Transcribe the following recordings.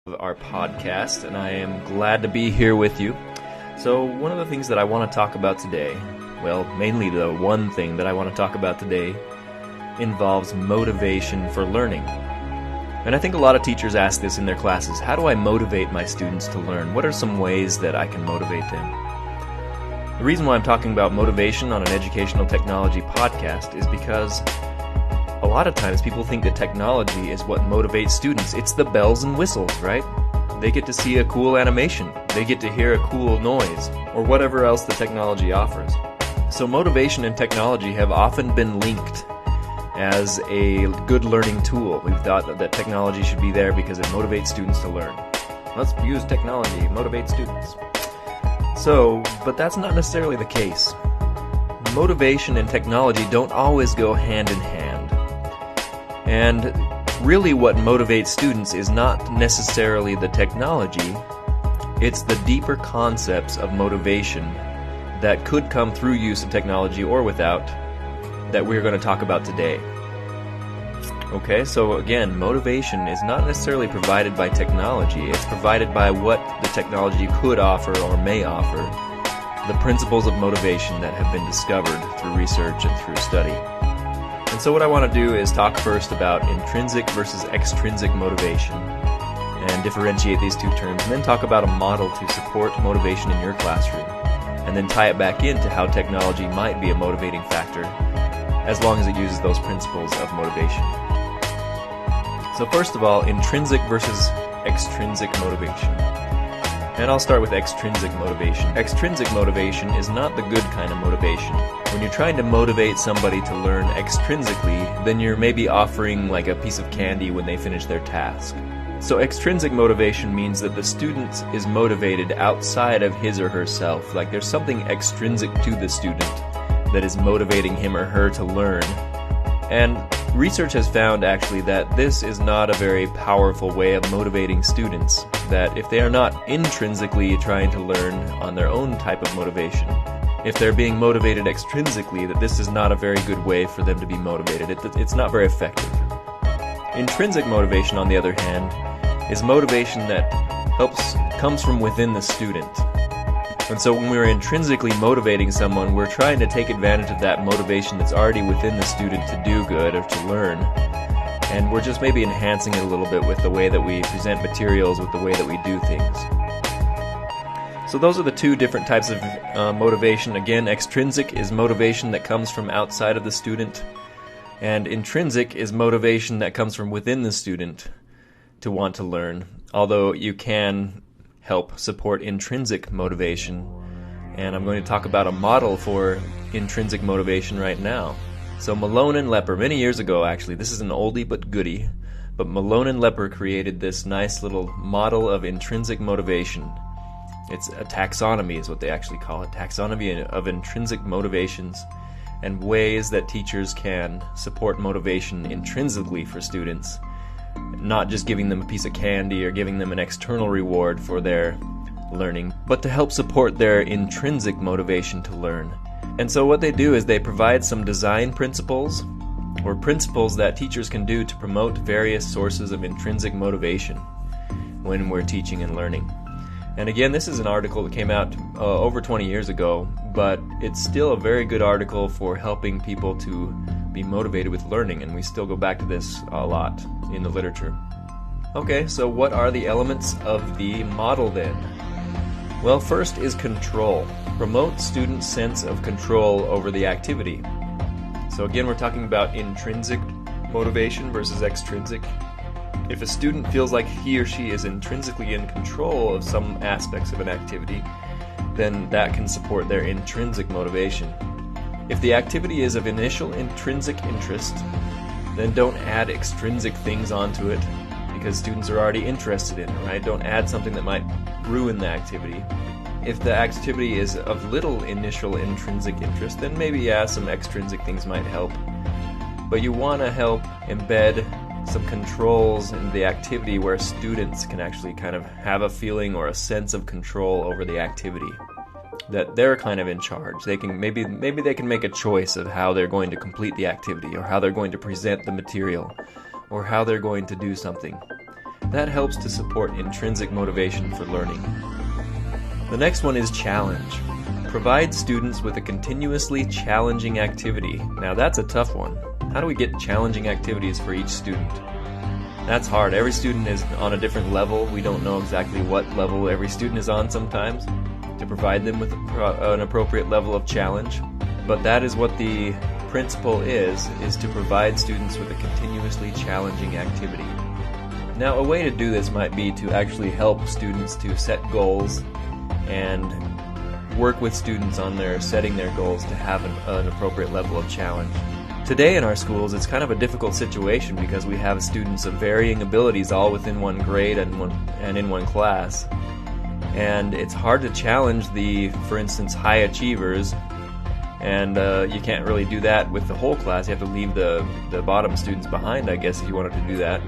Our podcast, and I am glad to be here with you. So one of the things that I want to talk about today, well, mainly the one thing that I want to talk about today, involves motivation for learning. And I think a lot of teachers ask this in their classes: how do I motivate my students to learn? What are some ways that I can motivate them? The reason why I'm talking about motivation on an educational technology podcast is because a lot of times people think that technology is what motivates students. It's the bells and whistles, right? They get to see a cool animation. They get to hear a cool noise, or whatever else the technology offers. So motivation and technology have often been linked as a good learning tool. We've thought that technology should be there because it motivates students to learn. Let's use technology, motivate students. But that's not necessarily the case. Motivation and technology don't always go hand in hand. And really what motivates students is not necessarily the technology, it's the deeper concepts of motivation that could come through use of technology or without, that we're going to talk about today. Okay, so again, motivation is not necessarily provided by technology, it's provided by what the technology could offer or may offer, the principles of motivation that have been discovered through research and through study. And so what I want to do is talk first about intrinsic versus extrinsic motivation and differentiate these two terms, and then talk about a model to support motivation in your classroom, and then tie it back into how technology might be a motivating factor as long as it uses those principles of motivation. So first of all, intrinsic versus extrinsic motivation. And I'll start with extrinsic motivation. Extrinsic motivation is not the good kind of motivation. When you're trying to motivate somebody to learn extrinsically, then you're maybe offering like a piece of candy when they finish their task. So extrinsic motivation means that the student is motivated outside of his or herself. Like there's something extrinsic to the student that is motivating him or her to learn. And research has found actually that this is not a very powerful way of motivating students, that if they are not intrinsically trying to learn on their own type of motivation, if they're being motivated extrinsically, that this is not a very good way for them to be motivated. It's not very effective. Intrinsic motivation, on the other hand, is motivation that comes from within the student. And so when we're intrinsically motivating someone, we're trying to take advantage of that motivation that's already within the student to do good or to learn. And we're just maybe enhancing it a little bit with the way that we present materials, with the way that we do things. So those are the two different types of motivation. Again, extrinsic is motivation that comes from outside of the student, and intrinsic is motivation that comes from within the student to want to learn. Although you can help support intrinsic motivation, and I'm going to talk about a model for intrinsic motivation right now. So Malone and Lepper, many years ago actually, this is an oldie but goodie, but Malone and Lepper created this nice little model of intrinsic motivation. It's a taxonomy is what they actually call it, taxonomy of intrinsic motivations and ways that teachers can support motivation intrinsically for students, not just giving them a piece of candy or giving them an external reward for their learning, but to help support their intrinsic motivation to learn. And so what they do is they provide some design principles, or principles that teachers can do to promote various sources of intrinsic motivation when we're teaching and learning. And again, this is an article that came out over 20 years ago, but it's still a very good article for helping people to be motivated with learning, and we still go back to this a lot in the literature. Okay, so what are the elements of the model then? Well, first is control. Promote students' sense of control over the activity. So again, we're talking about intrinsic motivation versus extrinsic. If a student feels like he or she is intrinsically in control of some aspects of an activity, then that can support their intrinsic motivation. If the activity is of initial intrinsic interest, then don't add extrinsic things onto it because students are already interested in it, right? Don't add something that might ruin the activity. If the activity is of little initial intrinsic interest, then maybe some extrinsic things might help. But you want to help embed some controls in the activity where students can actually kind of have a feeling or a sense of control over the activity, that they're kind of in charge. They can maybe they can make a choice of how they're going to complete the activity, or how they're going to present the material, or how they're going to do something. That helps to support intrinsic motivation for learning. The next one is challenge. Provide students with a continuously challenging activity. Now that's a tough one. How do we get challenging activities for each student? That's hard. Every student is on a different level. We don't know exactly what level every student is on sometimes to provide them with an appropriate level of challenge. But that is what the principle is to provide students with a continuously challenging activity. Now, a way to do this might be to actually help students to set goals and work with students on setting their goals to have an appropriate level of challenge. Today in our schools, it's kind of a difficult situation because we have students of varying abilities all within one grade and in one class. And it's hard to challenge for instance, high achievers, and you can't really do that with the whole class. You have to leave the bottom students behind, I guess, if you wanted to do that.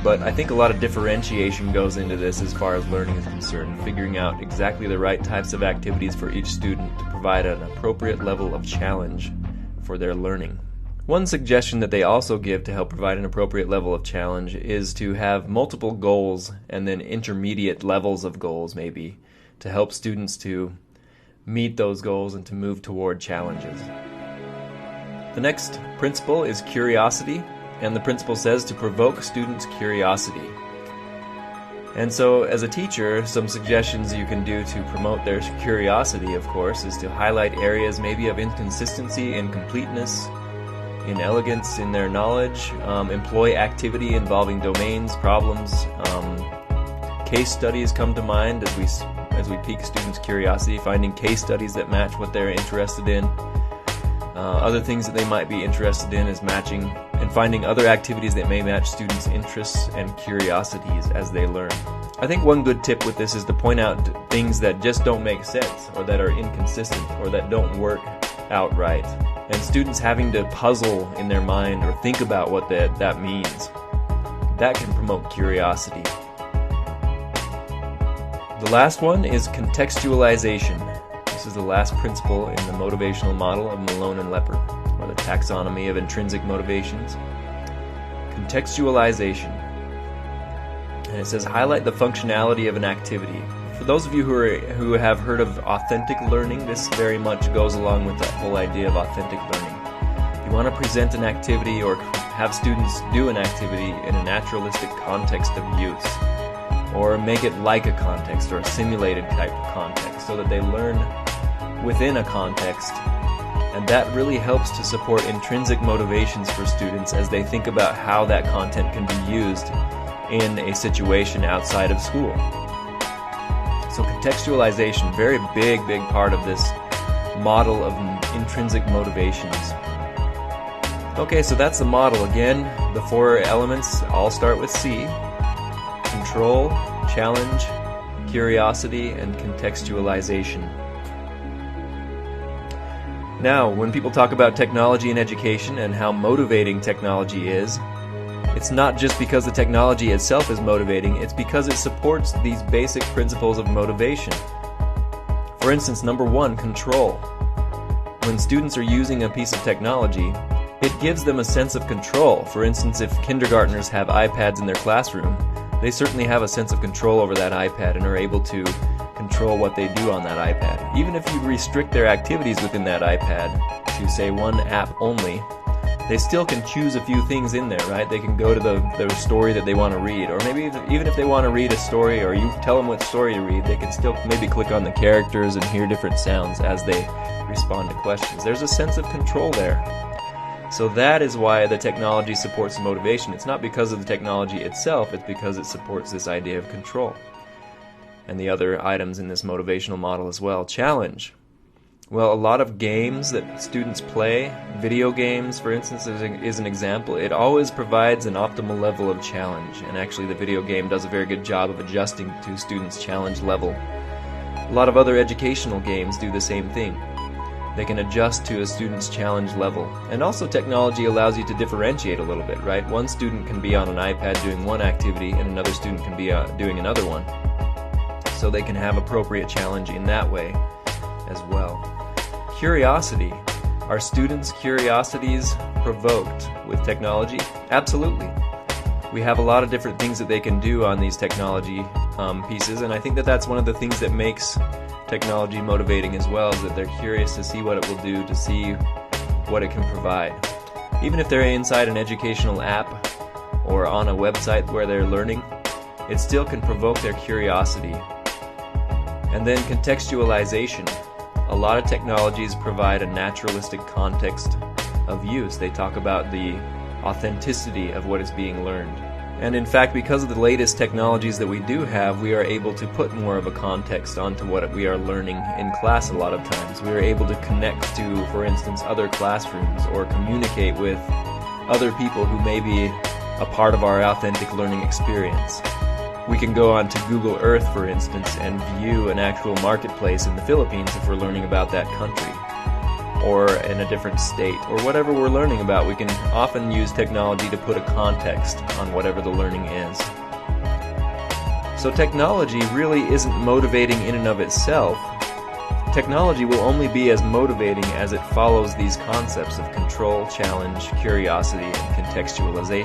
But I think a lot of differentiation goes into this as far as learning is concerned, figuring out exactly the right types of activities for each student to provide an appropriate level of challenge for their learning. One suggestion that they also give to help provide an appropriate level of challenge is to have multiple goals and then intermediate levels of goals maybe to help students to meet those goals and to move toward challenges. The next principle is curiosity, and the principle says to provoke students' curiosity. And so as a teacher, some suggestions you can do to promote their curiosity, of course, is to highlight areas maybe of inconsistency, incompleteness, inelegance in their knowledge, employ activity involving domains, problems. Case studies come to mind as we pique students' curiosity, finding case studies that match what they're interested in. Other things that they might be interested in is matching and finding other activities that may match students' interests and curiosities as they learn. I think one good tip with this is to point out things that just don't make sense or that are inconsistent or that don't work out right. And students having to puzzle in their mind or think about what that means. That can promote curiosity. The last one is contextualization. This is the last principle in the motivational model of Malone and Lepper, or the taxonomy of intrinsic motivations. Contextualization. And it says highlight the functionality of an activity. For those of you who have heard of authentic learning, this very much goes along with that whole idea of authentic learning. If you want to present an activity or have students do an activity in a naturalistic context of use, or make it like a context or a simulated type of context so that they learn within a context, and that really helps to support intrinsic motivations for students as they think about how that content can be used in a situation outside of school. So contextualization, very big part of this model of intrinsic motivations. Okay, so that's the model. Again, the 4 elements all start with C. Control, challenge, curiosity, and contextualization. Now, when people talk about technology in education and how motivating technology is, it's not just because the technology itself is motivating, it's because it supports these basic principles of motivation. For instance, number 1, control. When students are using a piece of technology, it gives them a sense of control. For instance, if kindergartners have iPads in their classroom, they certainly have a sense of control over that iPad and are able to control what they do on that iPad. Even if you restrict their activities within that iPad to, say, one app only, they still can choose a few things in there, right? They can go to the story that they want to read, or maybe even if they want to read a story or you tell them what story to read, they can still maybe click on the characters and hear different sounds as they respond to questions. There's a sense of control there. So that is why the technology supports motivation. It's not because of the technology itself, it's because it supports this idea of control. And the other items in this motivational model as well. Challenge. Well, a lot of games that students play, video games, for instance, is an example. It always provides an optimal level of challenge, and actually the video game does a very good job of adjusting to students' challenge level. A lot of other educational games do the same thing. They can adjust to a student's challenge level. And also technology allows you to differentiate a little bit, right? One student can be on an iPad doing one activity and another student can be doing another one. So they can have appropriate challenge in that way as well. Curiosity. Are students' curiosities provoked with technology? Absolutely. we have a lot of different things that they can do on these technology pieces, and I think that that's one of the things that makes technology motivating as well, is that they're curious to see what it will do, to see what it can provide. Even if they're inside an educational app or on a website where they're learning, it still can provoke their curiosity. And then contextualization. A lot of technologies provide a naturalistic context of use. They talk about the authenticity of what is being learned. And in fact, because of the latest technologies that we do have, we are able to put more of a context onto what we are learning in class a lot of times. We are able to connect to, for instance, other classrooms or communicate with other people who may be a part of our authentic learning experience. We can go on to Google Earth, for instance, and view an actual marketplace in the Philippines if we're learning about that country, or in a different state, or whatever we're learning about. We can often use technology to put a context on whatever the learning is. So technology really isn't motivating in and of itself. Technology will only be as motivating as it follows these concepts of control, challenge, curiosity, and contextualization.